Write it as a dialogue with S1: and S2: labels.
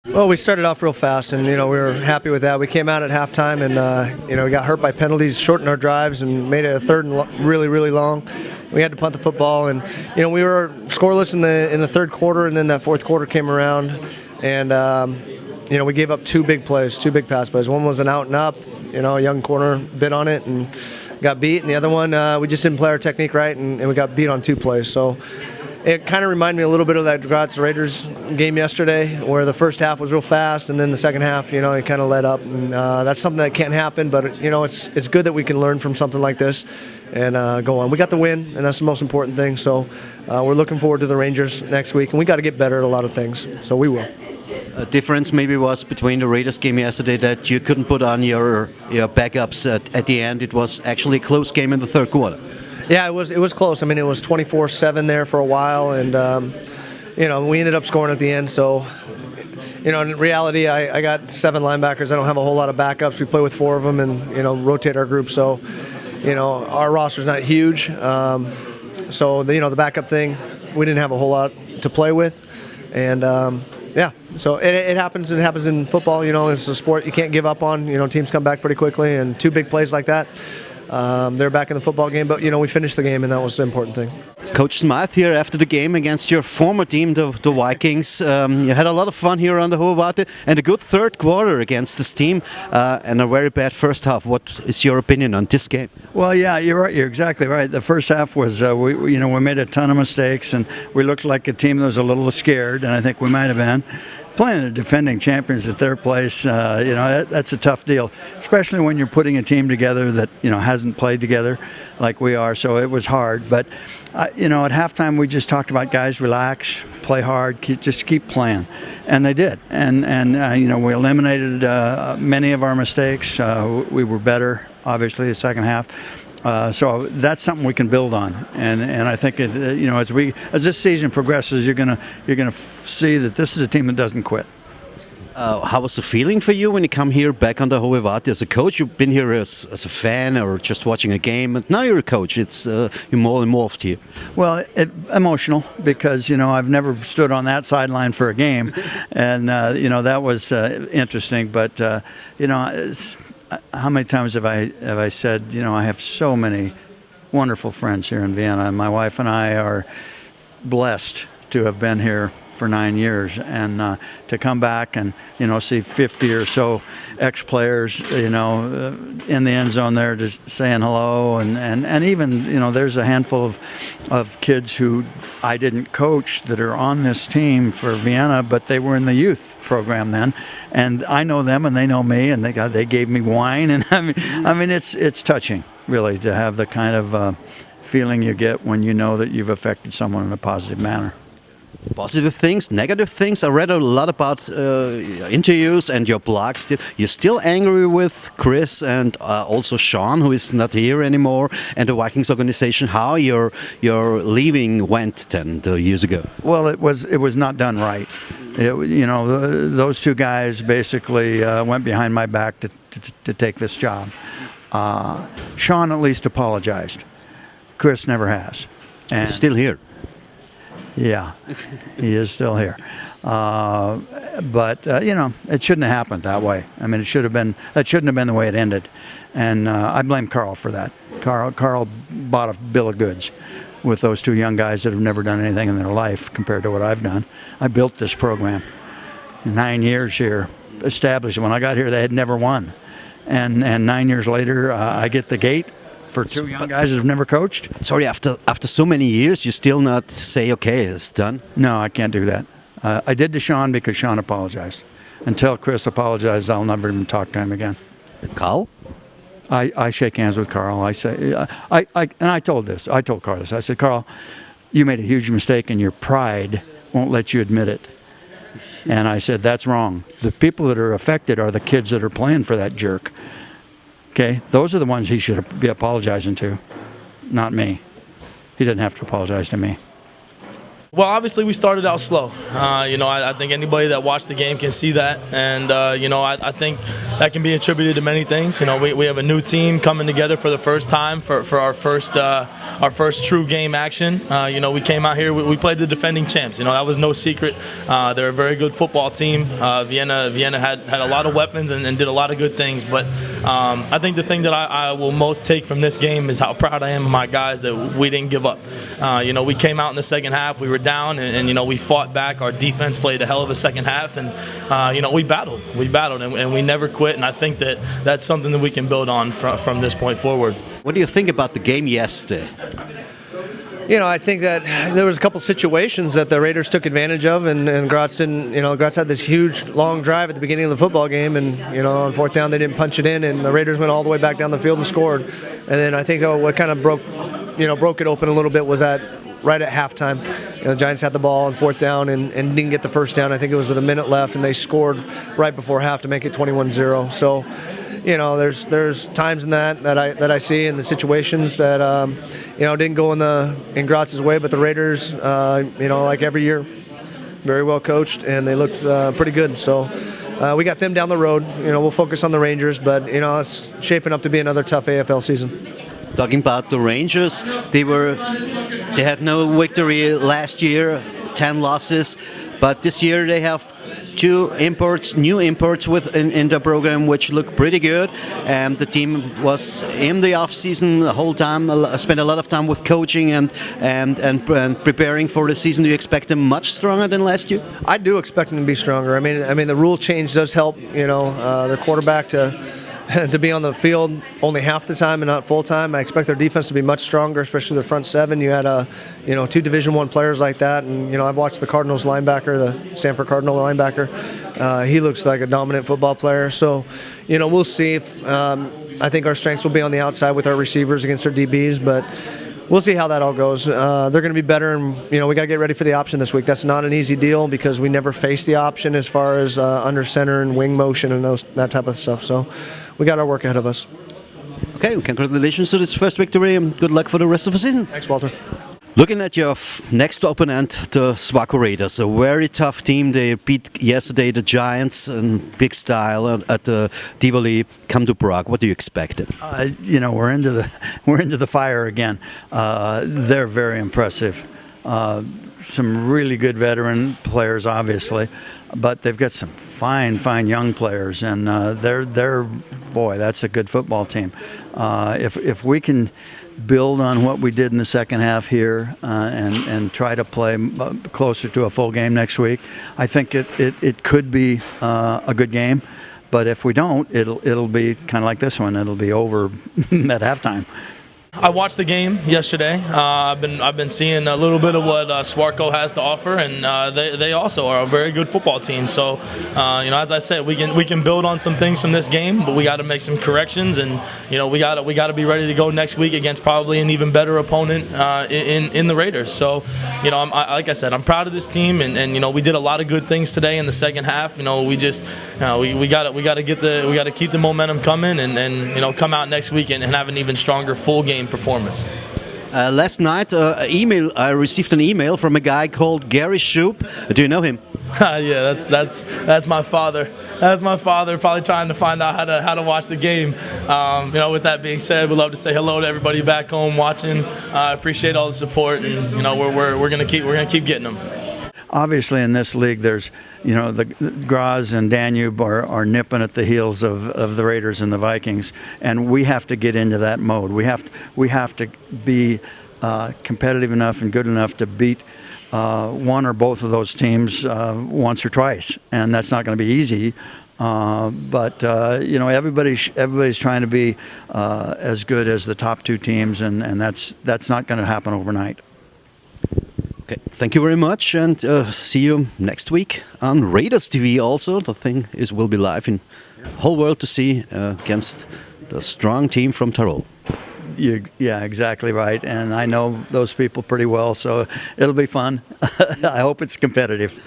S1: Well, we started off real fast, and we were happy with that. We came out at halftime, and we got hurt by penalties, shortened our drives, and made it a third and really, really long. We had to punt the football, and we were scoreless in the third quarter, and then that fourth quarter came around, and we gave up two big pass plays. One was an out and up, a young corner bit on it and got beat, and the other one we just didn't play our technique right, and we got beat on two plays. So it kind of reminded me a little bit of that Graz Raiders game yesterday, where the first half was real fast, and then the second half, it kind of let up. And that's something that can't happen, but it's good that we can learn from something like this and go on. We got the win, and that's the most important thing. So we're looking forward to the Rangers next week, and we got to get better at a lot of things. So we will.
S2: A difference maybe was between the Raiders game yesterday that you couldn't put on your backups at the end. It was actually a close game in the third quarter.
S1: Yeah, it was close. I mean, it was 24-7 there for a while, and we ended up scoring at the end. So, in reality, I got 7 linebackers. I don't have a whole lot of backups. We play with 4 of them, and rotate our group. So, our roster's not huge. So the backup thing, we didn't have a whole lot to play with, and so it happens. It happens in football. It's a sport you can't give up on. Teams come back pretty quickly, and 2 big plays like that. They're back in the football game, but we finished the game, and that was the important thing.
S2: Coach Smythe here after the game against your former team, the Vikings. You had a lot of fun here on the Hohe Warte, and a good third quarter against this team, and a very bad first half. What is your opinion on this game?
S3: Well, yeah, you're right. You're exactly right. The first half was we made a ton of mistakes, and we looked like a team that was a little scared, and I think we might have been. Playing the defending champions at their place, that's a tough deal, especially when you're putting a team together that hasn't played together like we are. So it was hard, but at halftime we just talked about, guys, relax, play hard, just keep playing, and they did. And we eliminated many of our mistakes. We were better, obviously, the second half. So that's something we can build on, and I think as this season progresses, you're gonna see that this is a team that doesn't quit.
S2: How was the feeling for you when you come here back on the Hohe Warte as a coach? You've been here as a fan or just watching a game, and now you're a coach. It's you're more involved here.
S3: Well, emotional because I've never stood on that sideline for a game, and that was interesting. But how many times have I said, I have so many wonderful friends here in Vienna. My wife and I are blessed to have been here for 9 years, and to come back and see 50 or so ex-players in the end zone there just saying hello, and even there's a handful of kids who I didn't coach that are on this team for Vienna, but they were in the youth program then, and I know them and they know me, and they gave me wine, and I mean it's touching really to have the kind of feeling you get when you know that you've affected someone in a positive manner.
S2: Positive things, negative things. I read a lot about interviews and your blogs. You're still angry with Chris and also Sean, who is not here anymore, and the Vikings organization. How your leaving went 10 years ago?
S3: Well, it was not done right. Those 2 guys basically went behind my back to take this job. Sean at least apologized. Chris never has. And
S2: he's still here.
S3: Yeah, he is still here. But it shouldn't have happened that way. I mean, that shouldn't have been the way it ended. And I blame Carl for that. Carl bought a bill of goods with those 2 young guys that have never done anything in their life compared to what I've done. I built this program. 9 years here, established. When I got here, they had never won. And 9 years later, I get the gate for 2 young guys that have never coached.
S2: Sorry, after so many years, you still not say, okay, it's done?
S3: No, I can't do that. I did to Sean because Sean apologized. Until Chris apologized, I'll never even talk to him again.
S2: Carl?
S3: I shake hands with Carl. I say, and I told Carl this. I said, Carl, you made a huge mistake and your pride won't let you admit it. And I said, that's wrong. The people that are affected are the kids that are playing for that jerk. Okay, those are the ones he should be apologizing to, not me. He didn't have to apologize to me.
S4: Well, obviously we started out slow. I think anybody that watched the game can see that, and I think that can be attributed to many things. We have a new team coming together for the first time for our first true game action. We came out here, we played the defending champs. That was no secret. They're a very good football team. Vienna had a lot of weapons and did a lot of good things, but I think the thing that I will most take from this game is how proud I am of my guys that we didn't give up. We came out in the second half, we were down, and we fought back. Our defense played a hell of a second half, and we battled, and we never quit. And I think that's something that we can build on from this point forward.
S2: What do you think about the game yesterday?
S1: I think that there was a couple situations that the Raiders took advantage of, and Graz didn't. Graz had this huge long drive at the beginning of the football game, and on fourth down they didn't punch it in, and the Raiders went all the way back down the field and scored. And then I think what kind of broke it open a little bit was that right at halftime, the Giants had the ball on fourth down and didn't get the first down. I think it was with a minute left, and they scored right before half to make it 21-0. So, there's times in that I see in the situations that didn't go in Graz's way, but the Raiders, like every year, very well coached, and they looked pretty good. So we got them down the road. We'll focus on the Rangers, but it's shaping up to be another tough AFL season.
S2: Talking about the Rangers, they had no victory last year, 10 losses, but this year they have new imports in the program, which look pretty good. And the team was in the off season the whole time, spent a lot of time with coaching and preparing for the season. Do you expect them much stronger than last year?
S1: I do expect them to be stronger. I mean the rule change does help. Their quarterback to be on the field only half the time and not full time. I expect their defense to be much stronger, especially their front seven. You had two Division I players like that, and I've watched the Cardinals linebacker, the Stanford Cardinal linebacker. He looks like a dominant football player. So, we'll see. I think our strengths will be on the outside with our receivers against their DBs, but we'll see how that all goes. They're going to be better, and we got to get ready for the option this week. That's not an easy deal because we never face the option as far as under center and wing motion and that type of stuff. So we got our work ahead of us.
S2: Okay, congratulations to this first victory, and good luck for the rest of the season.
S1: Thanks, Walter.
S2: Looking at your next opponent, the Swaco Raiders, a very tough team. They beat yesterday the Giants in big style at the Tivoli. Come to Prague. What do you expect?
S3: We're into the fire again. They're very impressive. Some really good veteran players, obviously, but they've got some fine young players, and that's a good football team. If we can build on what we did in the second half here and try to play closer to a full game next week, I think it could be a good game. But if we don't, it'll be kind of like this one. It'll be over at halftime.
S4: I watched the game yesterday. I've been seeing a little bit of what Swarco has to offer, and they also are a very good football team. So, as I said, we can build on some things from this game, but we got to make some corrections, and we got to be ready to go next week against probably an even better opponent in the Raiders. So, like I said, I'm proud of this team, and we did a lot of good things today in the second half. We got to keep the momentum coming, and come out next week and have an even stronger full game performance.
S2: Last night, I received an email from a guy called Gary Shoop. Do you know him?
S4: Yeah, that's my father. That's my father, probably trying to find out how to watch the game. With that being said, we'd love to say hello to everybody back home watching. I appreciate all the support, and we're gonna keep getting them.
S3: Obviously, in this league, there's the Graz and Danube are nipping at the heels of the Raiders and the Vikings, and we have to get into that mode. We have to be competitive enough and good enough to beat one or both of those teams once or twice, and that's not going to be easy. But everybody's trying to be as good as the top two teams, and that's not going to happen overnight.
S2: Okay, thank you very much, and see you next week on Raiders TV. Also, the thing will be live in whole world to see against the strong team from Tyrol.
S3: Yeah, exactly right. And I know those people pretty well, so it'll be fun. I hope it's competitive.